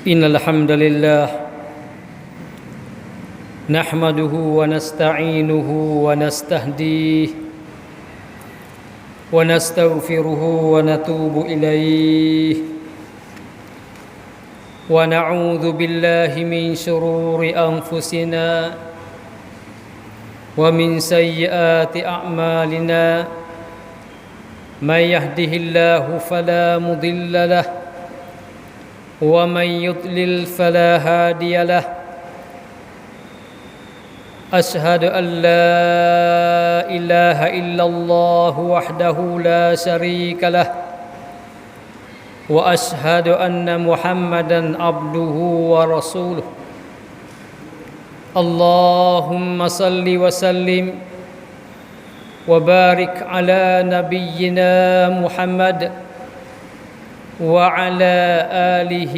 Innal hamdalillah nahmaduhu wa nasta'inuhu wa nastahdihi wa nastaghfiruhu wa natubu ilayhi wa na'udzu billahi min shururi anfusina wa min sayyiati a'malina may yahdihillahu fala mudilla lahu ومن يضلل فلا هادي له أشهد أن لا إله إلا الله وحده لا شريك له وأشهد أن محمدا عبده ورسوله اللهم صل وسلم وبارك على نبينا محمد وعلى آله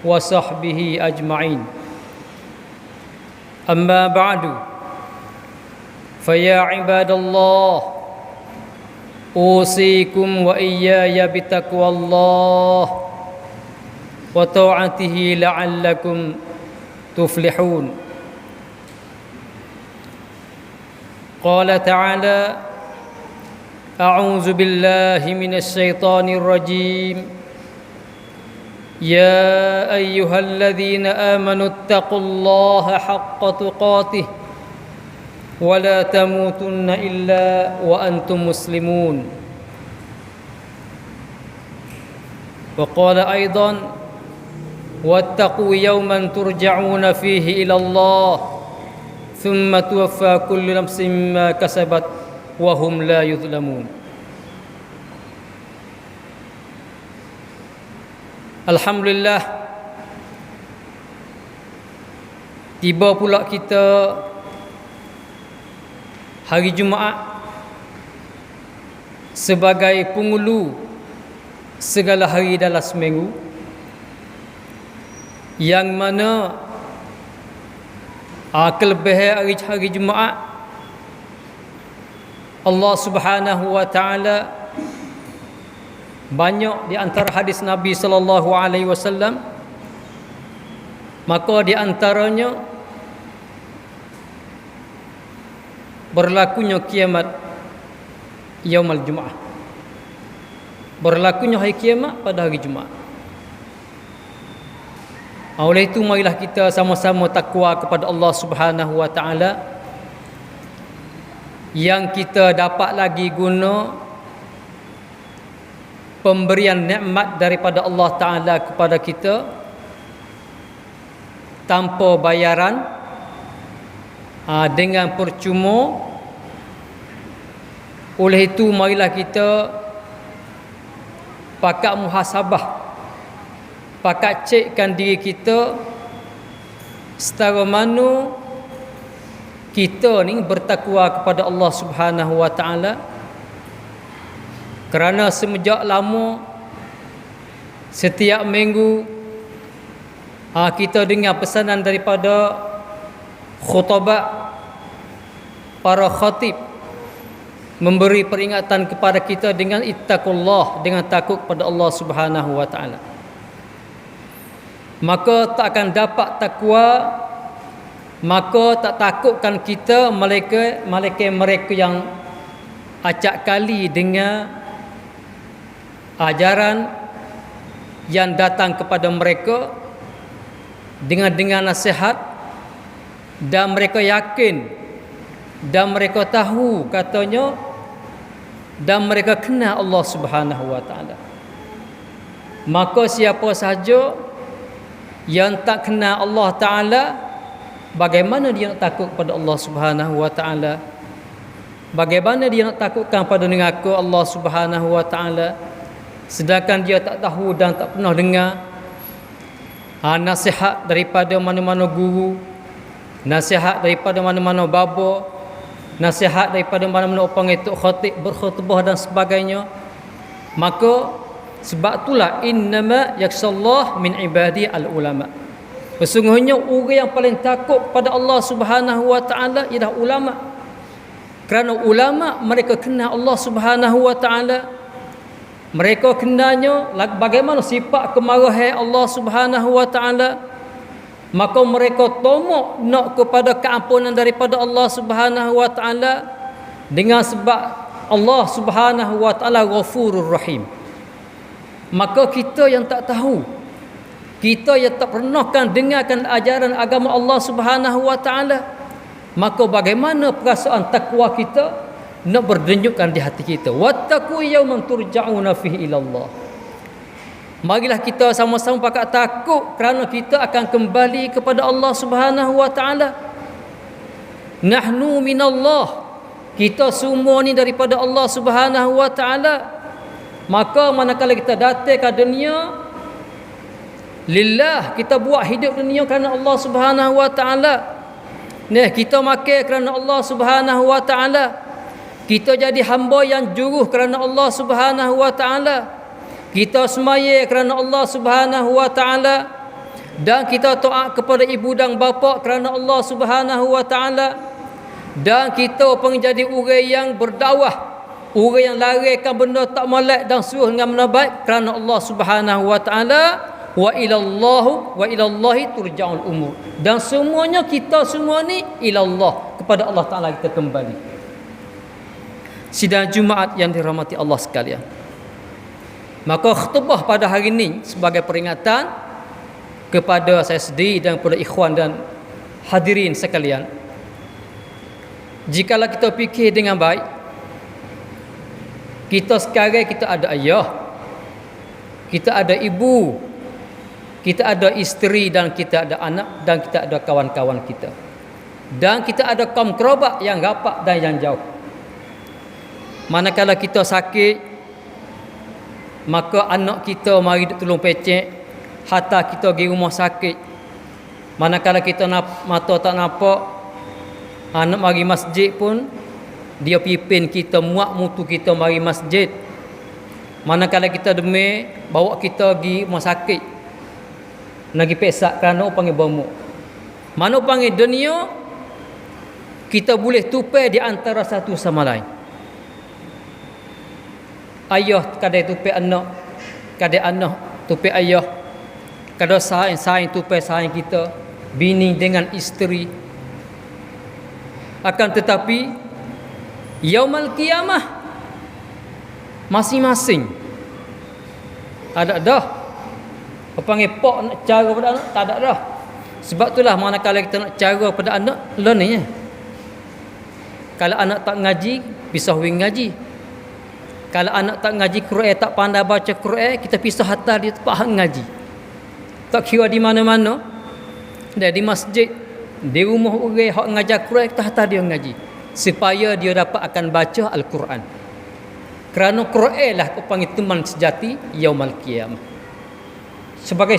وصحبه أجمعين أما بعد فيا عباد الله أوصيكم وإياي بتقوى الله وطاعته لعلكم تفلحون قال تعالى أعوذ بالله من الشيطان الرجيم يا أيها الذين آمنوا اتقوا الله حق تقاته ولا تموتن إلا وأنتم مسلمون وقال أيضا واتقوا يوما ترجعون فيه إلى الله ثم توفى كل نفس ما كسبت وهم لا يظلمون. Alhamdulillah, tiba pula kita hari Jumaat sebagai penghulu segala hari dalam seminggu, yang mana kelebihan hari Jumaat Allah Subhanahu wa taala banyak di antara hadis Nabi sallallahu alaihi wasallam, maka di antaranya berlakunya kiamat yaumul Jumaah, berlakunya hari kiamat pada hari Jumaat. Oleh itu marilah kita sama-sama takwa kepada Allah Subhanahu wa taala, yang kita dapat lagi guna pemberian nikmat daripada Allah Ta'ala kepada kita tanpa bayaran, dengan percuma. Oleh itu marilah kita pakat muhasabah, pakat cekkan diri kita setara mana kita ni bertakwa kepada Allah Subhanahu wa taala. Kerana semenjak lama setiap minggu kita dengar pesanan daripada khutbah para khatib memberi peringatan kepada kita dengan ittaqullah, dengan takut kepada Allah Subhanahu wa taala. Maka tak akan dapat takwa, maka tak takutkan kita mereka yang acak kali dengan ajaran yang datang kepada mereka dengan nasihat, dan mereka yakin dan mereka tahu katanya, dan mereka kenal Allah Subhanahu wa taala. Maka siapa sahaja yang tak kenal Allah Taala, bagaimana dia nak takut pada Allah Subhanahu wa taala? Bagaimana dia nak takutkan pada neraka Allah Subhanahu wa taala sedangkan dia tak tahu dan tak pernah dengar nasihat daripada mana-mana guru, nasihat daripada mana-mana baba, nasihat daripada mana-mana orang itu khatib berkhutbah dan sebagainya. Maka sebab itulah innama yakhshallah min ibadi al-ulama. Sesungguhnya orang yang paling takut pada Allah Subhanahu wa taala ialah ulama. Kerana ulama mereka kenal Allah Subhanahu wa taala. Mereka kenalnya bagaimana sifat kemarahan Allah Subhanahu wa taala. Maka mereka tomok nak kepada keampunan daripada Allah Subhanahu wa taala dengan sebab Allah Subhanahu wa taala Ghafurur Rahim. Maka kita yang tak tahu, kita yang tak pernah kan dengarkan ajaran agama Allah Subhanahu wa taala, maka bagaimana perasaan takwa kita nak berdenyutkan di hati kita. Wattaqu yawman turja'una fihi ila Allah. Marilah kita sama-sama pakat takut kerana kita akan kembali kepada Allah Subhanahu wa taala. Nahnu minallah. Kita semua ni daripada Allah Subhanahu wa taala. Maka manakala kita datang ke dunia lillah, kita buat hidup dunia kerana Allah Subhanahu wa taala. Kita makan kerana Allah Subhanahu wa taala. Kita jadi hamba yang juruh kerana Allah Subhanahu wa taala. Kita semaya kerana Allah Subhanahu wa taala. Dan kita taat kepada ibu dan bapa kerana Allah Subhanahu wa taala. Dan kita pun jadi orang yang berdakwah, orang yang larikan benda tak molek dan suruh dengan benda baik kerana Allah Subhanahu wa taala. Wa ilallahi turja'ul umur. Dan semuanya kita semua ni ilallah, kepada Allah Taala kita kembali. Sidang Jumaat yang dirahmati Allah sekalian, maka khutbah pada hari ini sebagai peringatan kepada saya sendiri dan kepada ikhwan dan hadirin sekalian. Jikalau kita fikir dengan baik, kita sekarang kita ada ayah, kita ada ibu, kita ada isteri, dan kita ada anak, dan kita ada kawan-kawan kita, dan kita ada kaum kerabat yang rapat dan yang jauh. Manakala kita sakit, maka anak kita mari tolong pecek, harta kita pergi rumah sakit. Manakala kita mata tak nampak, anak mari masjid pun dia pipin kita, muak mutu kita mari masjid. Manakala kita demam, bawa kita pergi rumah sakit, lagi pesak kerana panggil bomok. Mana panggil dunia, kita boleh tupai di antara satu sama lain. Ayah kadang tupai anak, kadang anak tupai ayah, kadang saing tupai saing kita, bini dengan isteri. Akan tetapi yaumul qiyamah masing-masing ada dah panggil pak nak cara pada anak, tak ada dah. Sebab itulah manakala kita nak cara pada anak, learning. Kalau anak tak ngaji, pisah wing ngaji. Kalau anak tak ngaji Quran, tak pandai baca Quran, kita pisah hantar dia tempat ngaji. Tak kira di mana-mana, dia di masjid, di rumah orang hak ngajar Quran, kita hantar dia ngaji supaya dia dapat akan baca Al-Quran. Kerana Quran lah kau panggil teman sejati yaumul qiyamah. Sebagai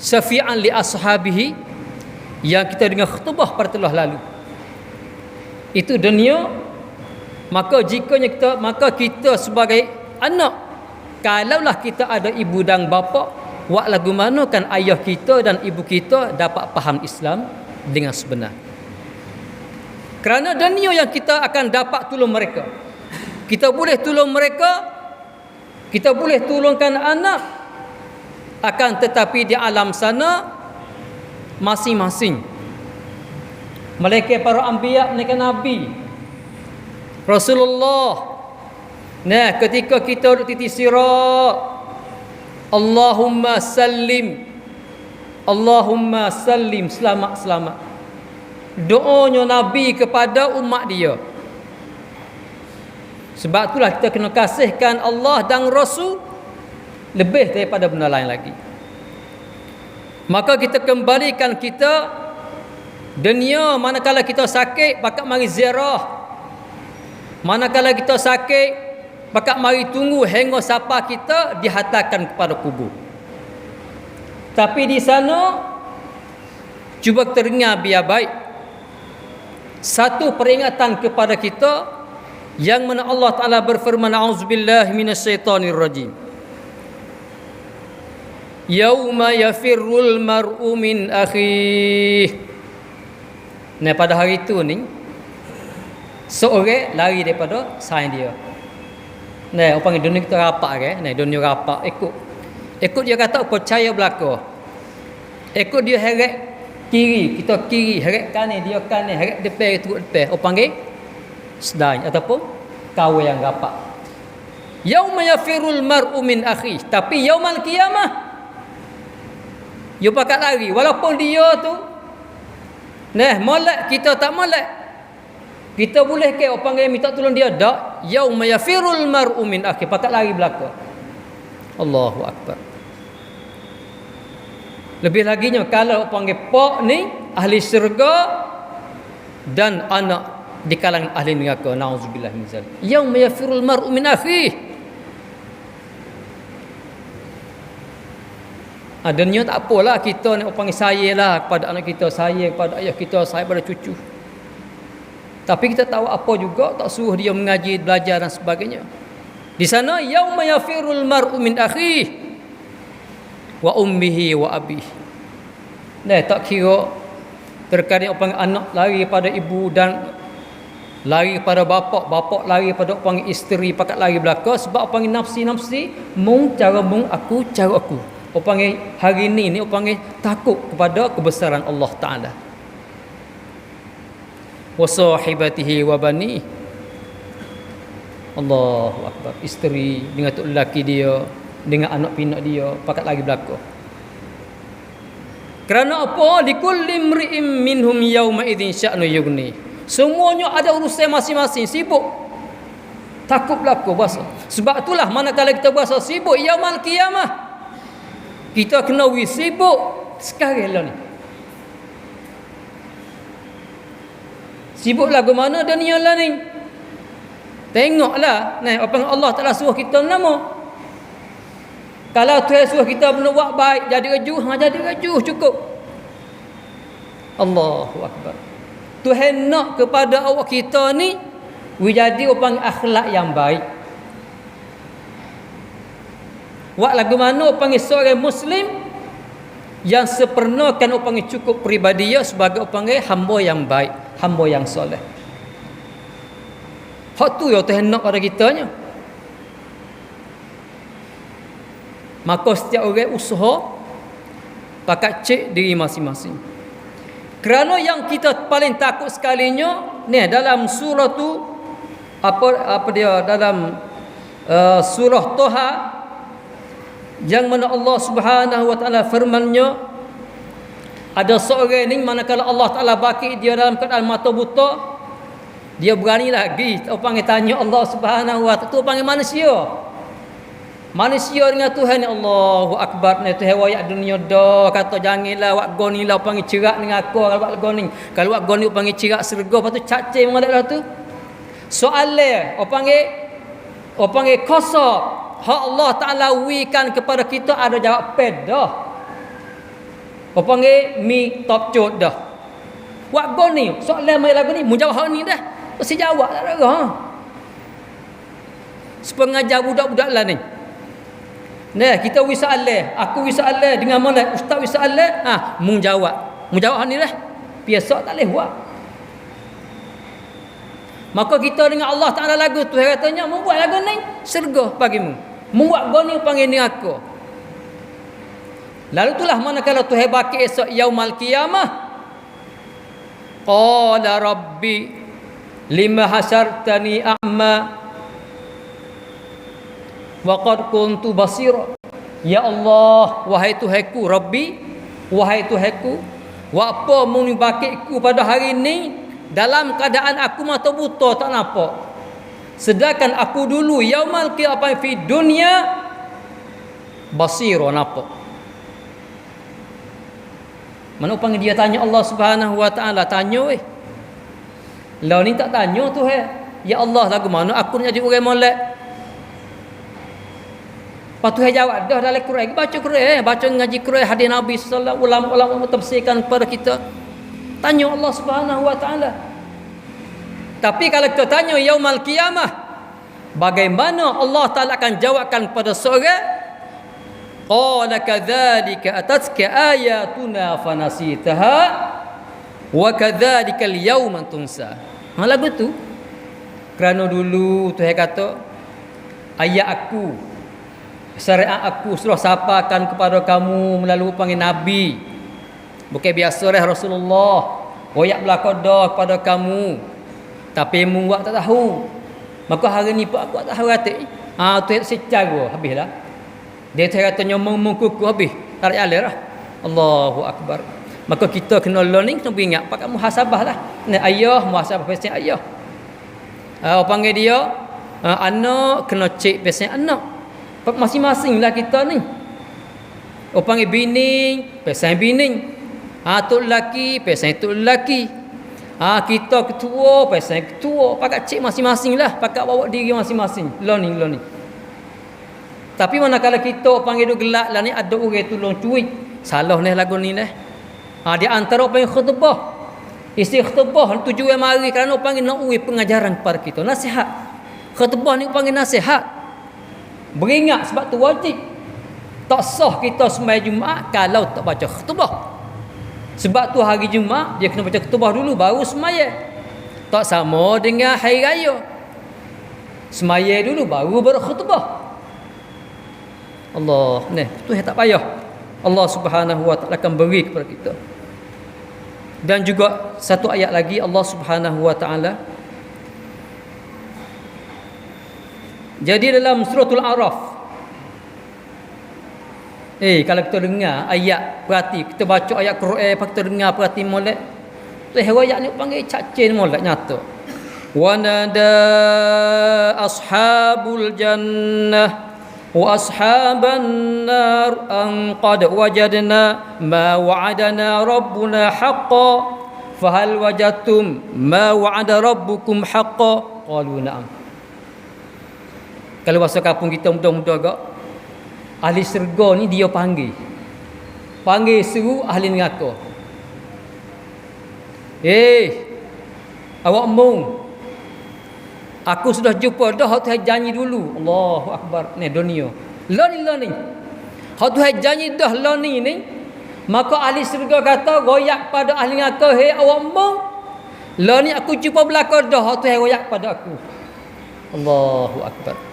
syafi'an li ashabihi, yang kita dengar khutbah pada telah lalu. Itu dunia. Maka kita sebagai anak, kalaulah kita ada ibu dan bapa, buat lagu mana kan ayah kita dan ibu kita dapat faham Islam dengan sebenar. Kerana dunia yang kita akan dapat tolong mereka. Kita boleh tolong mereka, kita boleh tolongkan anak, akan tetapi di alam sana masing-masing. Mereka para anbiya, mereka nabi, Rasulullah. Nah, ketika kita duduk titik sirat, Allahumma sallim, Allahumma sallim, selamat-selamat. Doanya Nabi kepada umat dia. Sebab itulah kita kena kasihkan Allah dan Rasul lebih daripada benda lain lagi. Maka kita kembalikan kita dunia, manakala kita sakit bakat mari ziarah. Manakala kita sakit, bakat mari tunggu hingga siapa kita dihantarkan kepada kubur. Tapi di sana, cuba teringat biar baik. Satu peringatan kepada kita, yang mana Allah Ta'ala berfirman, a'udzubillahi minasyaitanirrajim. Yauma yafirrul mar'u min akhih. Nah, pada hari itu ni, Seorang lari daripada saing dia. Nah, orang dunia kita rapat ke? Nah, dunia rapat ikut dia kata percaya belaka. Ikut dia heret kiri, kita kiri, heret kanan, dia kanan, heret depan, turut depan. Orang panggil sedang ataupun kawan yang rapat. Yauma yafirul mar'u min akhi, tapi yaumal qiyamah dia pakat lari walaupun dia tu molek, kita tak molek. Kita boleh ke orang panggil minta tolong dia dak? Yauma yafirul mar'u min akhi, pakat lari belaka. Allahu akbar. Lebih laginya kalau orang panggil pak ni ahli syurga dan anak di kalangan ahli neraka, nauzubillah min zalik. Yauma yafirul mar'u min akhi. Dunia tak apalah, kita nak panggil saya lah kepada anak kita, saya kepada ayah kita, saya pada cucu. Tapi kita tahu apa juga, tak suruh dia mengaji, belajar dan sebagainya. Di sana yauma yafirul mar'u min akhihi wa ummihi wa abihi. Nah, tak kira terkadang orang anak lari pada ibu dan lari pada bapak lari pada orang isteri, pakat lari belaka sebab orang nafsi mung cara mung aku cara aku. Orang panggil hari ni orang panggil takut kepada kebesaran Allah Ta'ala. Wa sahibatihi wa bani. Allahu akbar. Isteri dengan tok lelaki dia, dengan anak pinak dia, pakat lagi belaka. Kerana apa? Likulli imri'in minhum yawma idzin sya'nu yughni. Semuanya ada urusan masing-masing, sibuk. Takut belaka bahasa. Sebab itulah manakala kita bahasa sibuk yaumul qiyamah, kita kena sibuk sekarang lah ni. Sibuk lagu mana dunia lah ni. Tengoklah, apa Allah Taala suruh kita nama. Kalau Tuhan suruh kita buat baik, jadi rejuh cukup. Allahu akbar. Tuhan nak kepada awak kita ni jadi orang akhlak yang baik. Wak lagu mana panggil seorang Muslim yang sempurnakan panggil cukup peribadi dia sebagai panggil hamba yang baik, hamba yang soleh. Hak tu yang Tuhan nak pada kitanya. Maka setiap orang usaha pakat cek diri masing-masing. Kerana yang kita paling takut sekalinya ni dalam surah tu apa dia dalam surah Toha, yang mana Allah Subhanahu wa taala firman-Nya, ada seorang ni manakala Allah Taala baki dia dalam keadaan mata buta, dia berani lagi panggil tanya Allah Subhanahu wa taala, tu panggil manusia dengan Tuhan. Allahu akbar. Ni Tuhan wayak dunia dah kata janganlah wak goni lah panggil cerak dengan aku kalau wak goni. Kalau wak goni panggil cerak syurga, lepas tu cacing mengadaklah tu. Soalan panggil kosong. Hak Allah Ta'ala wikan kepada kita ada jawab dah. Apa panggil mi top code dah. Wak go ni soalan mai lagu ni mu jawab hak ni dah. Mesti jawab tak ada ha. Sepengajar budak-budak lah ni. Nah, kita wisalah, aku wisalah dengan mana ustaz wisalah, mu jawab. Mu jawab hak ni dah. Biasa tak leh buat. Maka kita dengan Allah Ta'ala lagu tu katanya membuat lagu ni syurga bagimu. Membuat goni panggil ni aku. Lalu itulah manakala Tuhan baki esok yaumul qiyamah. Qala rabbi lima hasartani a'ma wa qad kuntu basira. Ya Allah, wahai Tuhanku, Rabbi, wahai Tuhanku, wa apa muni bakiku pada hari ini dalam keadaan aku mata buta tak nampak. Sedangkan aku dulu yaumul qiyamah fi dunia basira nampak. Mana panggil dia tanya Allah Subhanahu wa taala, tanya Lah ni tak tanya tu ya Allah lagu mana aku nak jadi orang molek. Lepas tu jawab dah dalam Quran, baca Quran, baca ngaji Quran hadis Nabi sallallahu alaihi wasallam, ulama tafsirkan kepada kita. Tanya Allah Subhanahu wa taala. Tapi kalau kita tanya yaumul qiyamah, bagaimana Allah Taala akan jawabkan pada seorang? Qala kadzalika atatka ayatuna fanasitaha wa kadzalika al-yawma tunsa. Lagu tu Kerana dulu Tuhan kata, ayat aku, syariat aku sudah sampaikan kepada kamu melalui panggil Nabi. Bukan biasa Rasulullah royak belakang dah kepada kamu. Tapi mu buat tak tahu. Maka hari ni pun aku tak tahu kata. Tu secara habislah. Dia kata nyomong kuku habis. Tarik alir lah. Allahu akbar. Maka kita kena learning, kena ingat pakai muhasabah lah. Ni ayah muhasabah pasal ayah. Panggil dia anak kena cek pasal anak. Masing-masing lah kita ni. Panggil bini pasal bini. Tok lelaki pasal tok lelaki. Kita ketua pasal ketua. Pakai cek masing-masing lah. Pakai bawa diri masing-masing. Learning. Tapi manakala kita panggil dia gelak lah ni, ada orang tolong cuit. Salah ni lagu ni lah. Dia antara panggil khutbah. Isi khutbah tujuan mari kerana panggil nak uji pengajaran kepada kita. Nasihat. Khutbah ni panggil nasihat. Beringat sebab tu wajib. Tak sah kita sembahyang Jumaat kalau tak baca khutbah. Sebab tu hari Jumaat dia kena baca khutbah dulu baru sembahyang. Tak sama dengan hari raya. Sembahyang dulu baru berkhutbah. Allah, ni tu tak payah. Allah Subhanahu wa taala akan beri kepada kita. Dan juga satu ayat lagi Allah Subhanahu wa taala. Jadi dalam suratul Araf. Kalau kita dengar ayat, perhati, kita baca ayat Quran, kita dengar perhati molek. Tu ayat ni panggil cacin molek nyata. Wa nada ashabul jannah wa ashaban nar an qad wajadna ma wa'adana rabbuna haqqan fahal wajadtum ma wa'ada rabbukum haqqan qalu na'am. Kalau bahasa kampung kita muda-muda agak, ahli syurga ni dia panggil seru ahli neraka. Awak mung, aku sudah jumpa dah hak Tuhan janji dulu. Allahu akbar. Ni dunia. Learning. Hak Tuhan janji dah learning ni. Maka ahli syurga kata royak pada ahli neraka, "Hei awak mau? Learning aku jumpa belakang dah hak Tuhan royak pada aku." Allahu akbar.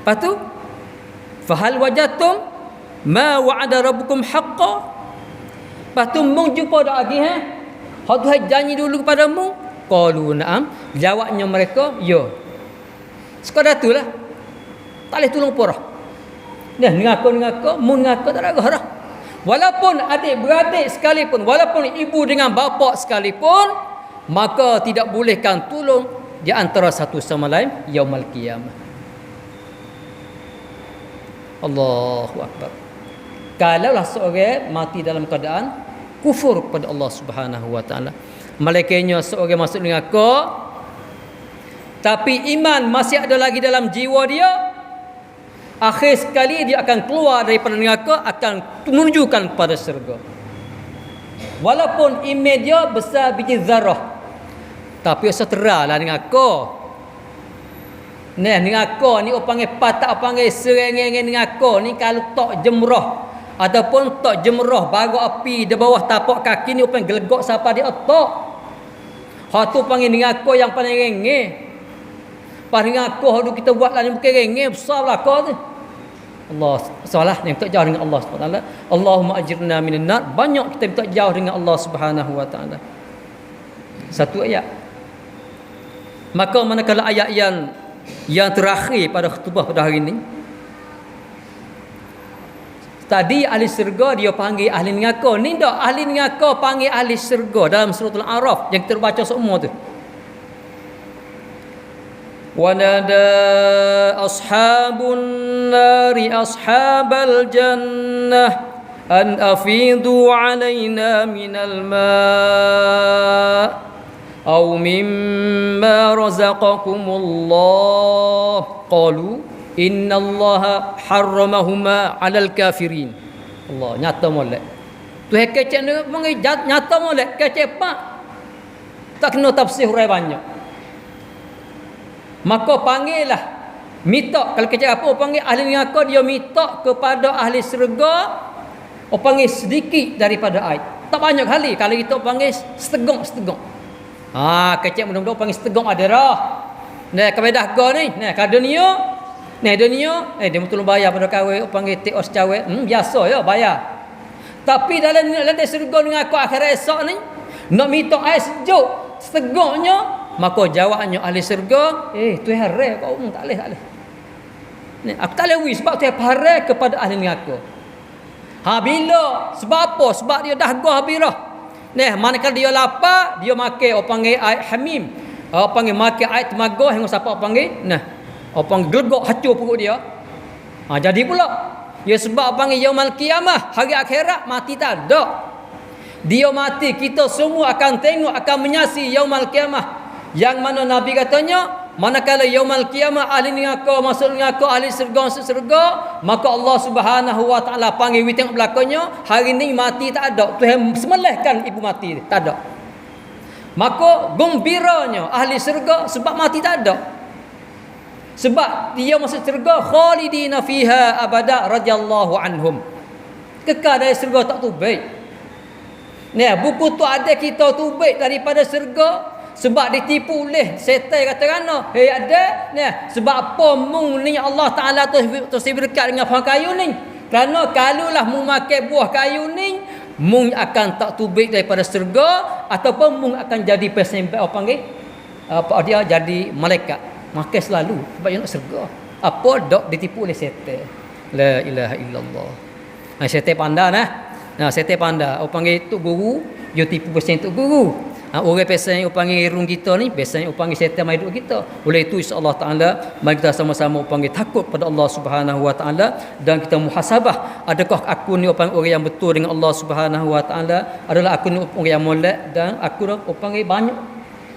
Lepas tu, fahal wajadtum ma wa'ada rabbukum haqqan. Lepas tu mung jumpa dah lagi hak Tuhan janji dulu kepadamu. Qalu na'am. Jawabnya mereka, ya. Sekadar itulah. Tak boleh tolong porah. Dah mengaku, mengaku tak ada dah. Walaupun adik-beradik sekalipun, walaupun ibu dengan bapa sekalipun, maka tidak bolehkan tolong di antara satu sama lain yaumul qiyamah. Allahu akbar. Kalaulah seorang mati dalam keadaan kufur kepada Allah Subhanahu wa taala, malaikatnya seorang masuk neraka, tapi iman masih ada lagi dalam jiwa dia, akhir sekali dia akan keluar daripada neraka, akan menunjukkan kepada syurga. Walaupun iman dia besar biji zarah, tapi seteralah neraka. Neraka ni orang panggil patak, panggil serengeng neraka ni kalau tak jemrah ataupun tak jemrah bara api di bawah tapak kaki ni orang gelegak siapa dia otak. Hak tu panggil neraka yang paling rengeh. Paling neraka hak kita buat lah ni bukan rengeh, besarlah kau tu. Allah salah ni tak jauh dengan Allah Subhanahu wa taala. Allahumma ajirna minan nar. Banyak kita minta jauh dengan Allah Subhanahu wa taala. Satu ayat. Maka manakala ayat yang terakhir pada khutbah pada hari ini, tadi ahli syurga dia panggil ahli neraka. Ni dak ahli neraka panggil ahli syurga dalam suratul Araf yang kita baca semua tu. Wa nada ashabun nari ashabal jannah an afidu alaina minal ma' aw mimma razaqakumullah qalu innallaha harramahuma 'alal kafirin. Allah nyata molek. Tu kecek ni panggil nyata molek, kecek pak. Tak kena tafsir hurai banyak. Maka panggillah minta, kalau kecek apa panggil ahli neraka, dia minta kepada ahli syurga panggil sedikit daripada air. Tak banyak kali, kalau kita panggil setengah. Kecek mudah-mudah panggil setegong ada dah. Nah, kaedah go ni. Nah, ka dunia. Nah, dunia, dia betul bayar pada kawin panggil tik os cawek. Biasa ya bayar. Tapi dalam surga dengan aku akhirat esok ni, nak minta air sejuk, setegoknya, maka jawabnya ahli surga, Tuhan haram kau tak boleh. Ni, aku tak boleh sebab Tuhan haram kepada ahli neraka. Bila? Sebab apa? Sebab dia dah gah habirah. Nah, manakala dia lapar, dia makan panggil air hamim. Panggil makan air temaga hingga siapa panggil? Nah, panggil gelegok hancur perut dia. Jadi pula ya sebab panggil yaumul qiyamah, hari akhirat mati tak ada. Dia mati, kita semua akan tengok, akan menyaksi yaumul qiyamah. Yang mana Nabi katanya, manakala yaumul qiyamah ahli neraka masuk neraka, ahli syurga masuk syurga, maka Allah Subhanahu wa taala panggil tengok belakangnya, hari ni mati tak ada. Tuhan semelihkan ibu mati tak ada. Maka gembiranya ahli syurga sebab mati tak ada. Sebab dia masuk syurga khalidina fiha abada radhiyallahu anhum. Kekal dari syurga tak tubik. Nah, buku tu ada kita tubik daripada syurga sebab ditipu oleh setan kata kerana ada nah sebab apa mung ni Allah Taala tu berkat dengan pohon kayu ni. Kerana kalaulah mung makan buah kayu ni, mung akan tak tubik daripada syurga ataupun mung akan jadi pesembat dia jadi malaikat. Makan selalu sebab dia nak syurga. Apa dok ditipu oleh setan. La ilaha illallah. Setan pandai setan pandai. Panggil tok guru, dia tipu pesan tok guru. Orang pesan yang panggil irung kita ni, pesan yang panggil setan mai hidup kita. Oleh itu insya-Allah taala mari kita sama-sama panggil takut pada Allah Subhanahu wa taala dan kita muhasabah, adakah aku ni orang yang betul dengan Allah Subhanahu wa taala, adalah aku ni orang yang molek dan aku panggil banyak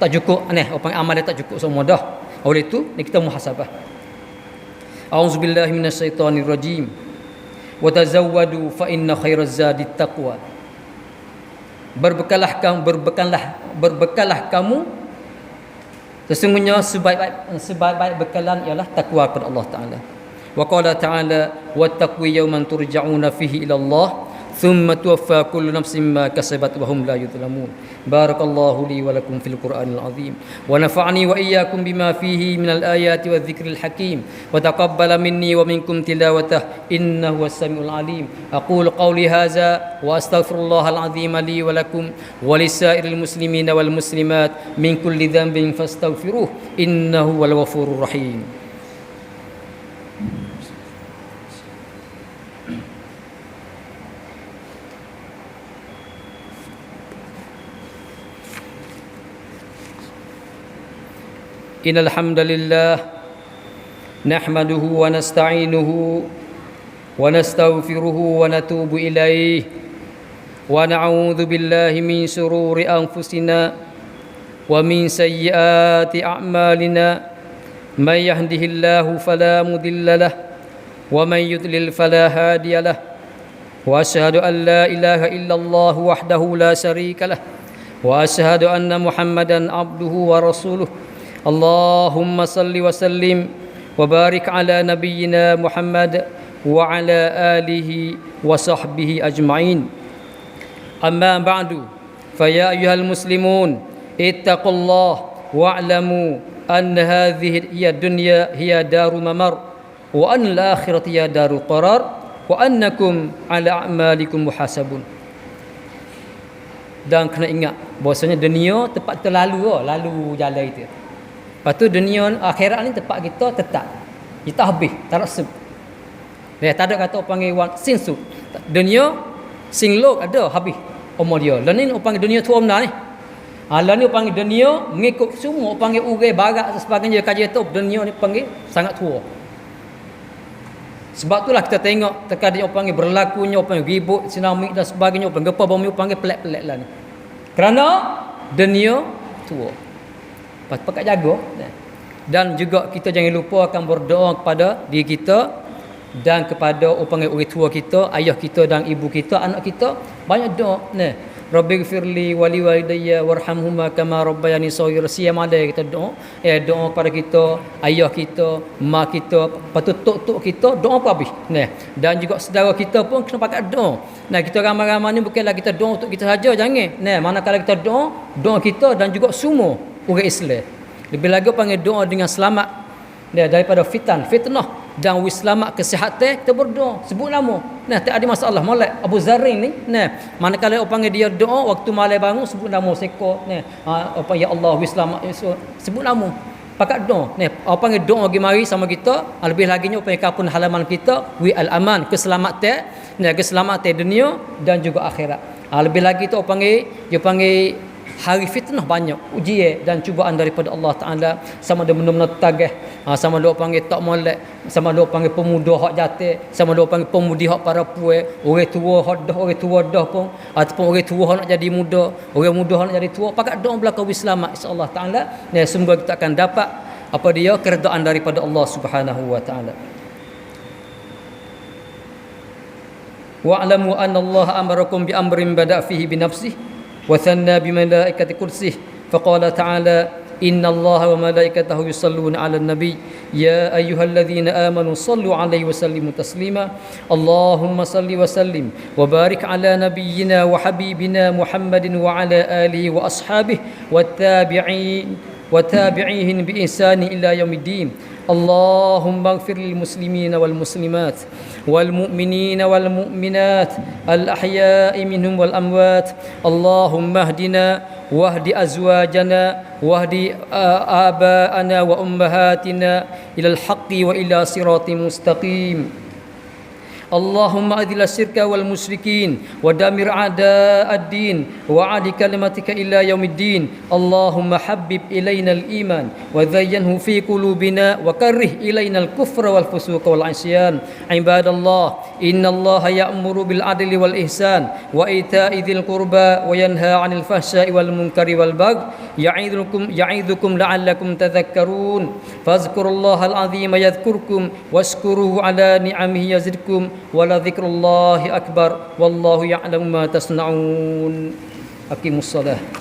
tak cukup orang amal dia tak cukup semua dah. Oleh itu ni kita muhasabah. A'udzubillahi minasyaitonirrajim. Wa tazawwadu fa inna khairaz zadi taqwa. Berbekalah kamu sesungguhnya sebaik-baik bekalan ialah takwa kepada Allah Taala. Wa qala ta'ala wattaqu yawman turja'una fihi ila Allah thumma tuwaffa kullu nafsin ma kasabat wa hum la yuzlamun. Barakallahu li wa lakum fil Qur'anil azim wa nafa'ani wa iyyakum bima fihi minal ayati wadh-dhikril hakim wa taqabbala minni wa minkum tilawatah innahu was-sami'ul alim. Aqulu qawli hadza wa astaghfirullahal azim li wa lakum wa lisairil muslimina wal muslimat min kulli dhanbin fastaghfiruh innahu wal ghafurur rahim. Innal hamdalillah nahmaduhu wa nasta'inuhu wa nastaghfiruhu wa natubu ilaihi wa na'udzu billahi min shururi anfusina wa min sayyiati a'malina may yahdihillahu fala mudilla lahu wa may yudlil fala hadiya lahu wa asyhadu an la ilaha illallah wahdahu la syarika lahu wa asyhadu anna Muhammadan abduhu wa rasuluh. Allahumma salli wa sallim wa barik ala nabiyyina Muhammad wa ala alihi wa sahbihi ajma'in. Amma ba'du, fa ya ayyuhal muslimun ittaqullah wa'lamu anna hadhihi hiya dunya hiya daru mamar wa an al-akhirati hiya daru qarar wa annakum ala a'malikum muhasabun. Dan kena ingat bahwasanya dunia tempat terlalu lalu jalan itu. Lepas tu dunia akhirat ni tempat kita tetap. Kita habis, tak rasu. Tak ada kata panggil wan sinsu. Dunia singlok ada habis umur dia. Lain ni panggil dunia tua benda ni. Lain ni panggil dunia mengikut semua panggil urai barat dan sebagainya kaji tu dunia ni panggil sangat tua. Sebab itulah kita tengok terkadang panggil berlakunya panggil ribut, tsunami dan sebagainya, panggil gempa bumi panggil pelik-pelik lah ni. Kerana dunia tua. Pakat jaga dan juga kita jangan lupa akan berdoa kepada diri kita dan kepada orang tua kita, ayah kita dan ibu kita, anak kita, banyak doa Rabbighfirli wa liwalidayya warhamhuma kama rabbayani shaghira. Siam ada kita doa, doa pada kita, ayah kita, mak kita, patut tok kita doa apa habis. Nah, dan juga saudara kita pun kena pakai doa. Nah, kita ramai-ramai ni bukanlah kita doa untuk kita saja, jangan. Nah, manakala kita doa kita dan juga semua orang Islam. Lebih lagi panggil doa dengan selamat daripada fitnah dan selamat kesihatan, kita berdoa sebut nama. Nah, tak ada masalah. Molek Abu Zarin ni, nah, manakala orang panggil dia doa waktu malam bangun sebut nama seko, nah, apa ya Allah selamat, sebut nama. Pakat doa. Nah, orang panggil doa pergi mari sama kita, lebih lagi nya panggil kapun halaman kita al aman, keselamatan, nah, keselamatan dunia dan juga akhirat. Lebih lagi tu orang panggil, dia panggil hari fitnah banyak ujian dan cubaan daripada Allah Taala, sama ada benar-benar tagih, sama ada panggil tak molek, sama ada panggil pemuda hak jatuh, sama ada panggil pemudi hak para puai, orang tua hak dah, orang tua dah pun, ataupun orang tua hak nak jadi muda, orang muda hak nak jadi tua, pakat doa belaka selamat insya-Allah Taala. Nah, semoga kita akan dapat apa dia keredaan daripada Allah Subhanahu wa taala. Wa'lamu anna Allah amarakum bi amrin bada' fihi bi nafsihi وثنى بملائكة كرسيه فقال تعالى إن الله وملائكته يصلون على النبي يا أيها الذين آمنوا صلوا عليه وسلموا تسليما اللهم صل وسلم وبارك على نبينا وحبيبنا محمد وعلى آله وأصحابه وتابعيهم بإحسان إلى يوم الدين اللهم اغفر للمسلمين والمسلمات والمؤمنين والمؤمنات الأحياء منهم والأموات اللهم اهدنا واهد أزواجنا واهد آباءنا وأمهاتنا إلى الحق وإلى صراط مستقيم اللهم أذل الشرك والمشركين ودمر أعداء الدين وعد كلمتك إلى يوم الدين اللهم حبب إلينا الإيمان وزينه في قلوبنا وكره إلينا الكفر والفسوق والعصيان عباد الله إن الله يأمر بالعدل والإحسان وإيتاء ذي القربى وينهى عن الفحشاء والمنكر والبغي يعظكم لعلكم تذكرون فاذكروا الله العظيم يذكركم واشكروه على نعمه يزدكم ولذكر الله أكبر والله يعلم ما تصنعون أقيموا الصلاة